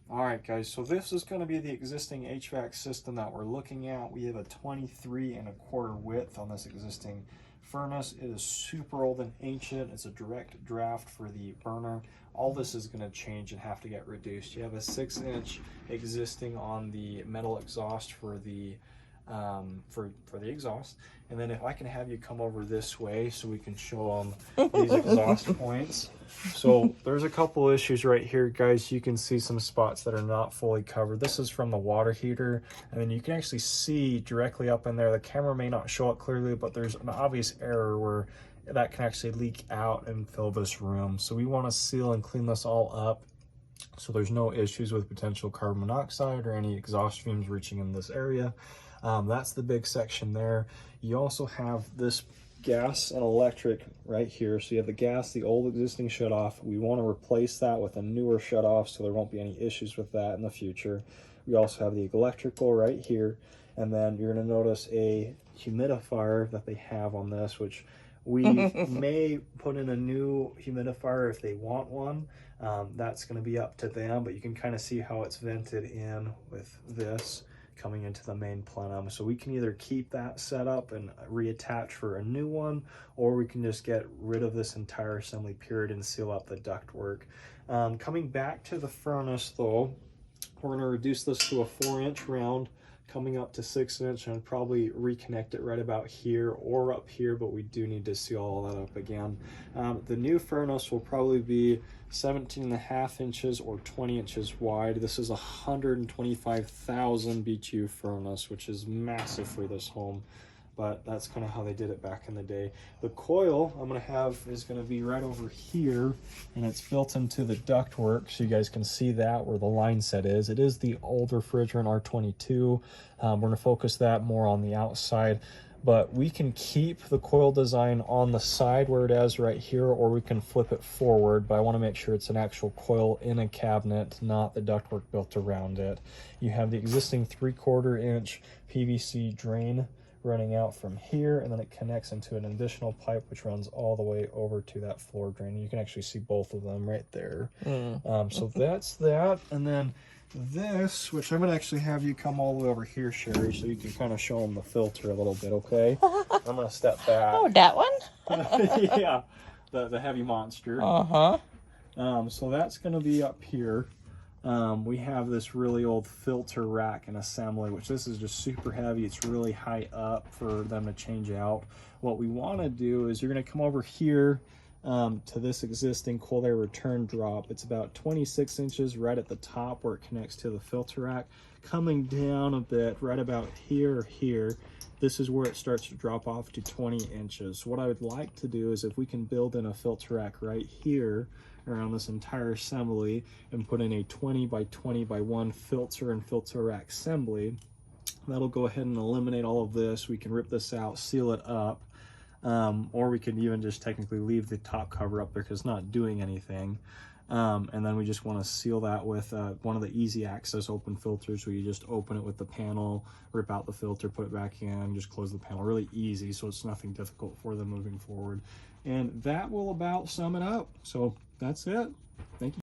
All right, guys, so this is going to be the existing HVAC system that we're looking at. We have a 23¼ width on this existing furnace. It is super old and ancient. It's a direct draft for the burner. All this is going to change and have to get reduced. You have a 6-inch existing on the metal exhaust for the exhaust, and then if I can have you come over this way so we can show them these exhaust points. So there's a couple issues right here, guys. You can see some spots that are not fully covered. This is from the water heater, and then you can actually see directly up in there. The camera may not show it clearly, but there's an obvious error where that can actually leak out and fill this room. So we want to seal and clean this all up so there's no issues with potential carbon monoxide or any exhaust fumes reaching in this area. That's the big section there. You also have this gas and electric right here. So you have the gas, the old existing shutoff. We want to replace that with a newer shutoff so there won't be any issues with that in the future. We also have the electrical right here. And then you're going to notice a humidifier that they have on this, which we may put in a new humidifier if they want one. That's going to be up to them, but you can kind of see how it's vented in with this coming into the main plenum. So we can either keep that set up and reattach for a new one, or we can just get rid of this entire assembly period and seal up the ductwork. Coming back to the furnace though, we're going to reduce this to a 4-inch round, coming up to 6-inch, and probably reconnect it right about here or up here, but we do need to seal all that up again. The new furnace will probably be 17.5 inches or 20 inches wide. This is a 125,000 BTU furnace, which is massive for this home, but that's kind of how they did it back in the day. The coil I'm going to have is going to be right over here, and it's built into the ductwork, so you guys can see that where the line set is. It is the old refrigerant R22. We're going to focus that more on the outside, but we can keep the coil design on the side where it is right here, or we can flip it forward, but I want to make sure it's an actual coil in a cabinet, not the ductwork built around it. You have the existing 3/4 inch PVC drain running out from here, and then it connects into an additional pipe which runs all the way over to that floor drain. You can actually see both of them right there. So that's that. And then this, which I'm going to actually have you come all the way over here, Sherry, so you can kind of show them the filter a little bit, okay? I'm going to step back. Oh, that one? Yeah, the heavy monster. So that's going to be up here. We have this really old filter rack and assembly, which this is just super heavy. It's really high up for them to change out. What we want to do is you're going to come over here to this existing cold air return drop. It's about 26 inches right at the top where it connects to the filter rack. Coming down a bit right about here or here, this is where it starts to drop off to 20 inches. So what I would like to do is if we can build in a filter rack right here around this entire assembly and put in a 20 by 20 by 1 filter and filter rack assembly, that'll go ahead and eliminate all of this. We can rip this out, seal it up, or we can even just technically leave the top cover up there because it's not doing anything. And then we just want to seal that with one of the easy access open filters where you just open it with the panel, rip out the filter, put it back in, just close the panel. Really easy, so it's nothing difficult for them moving forward. And that will about sum it up. So that's it. Thank you.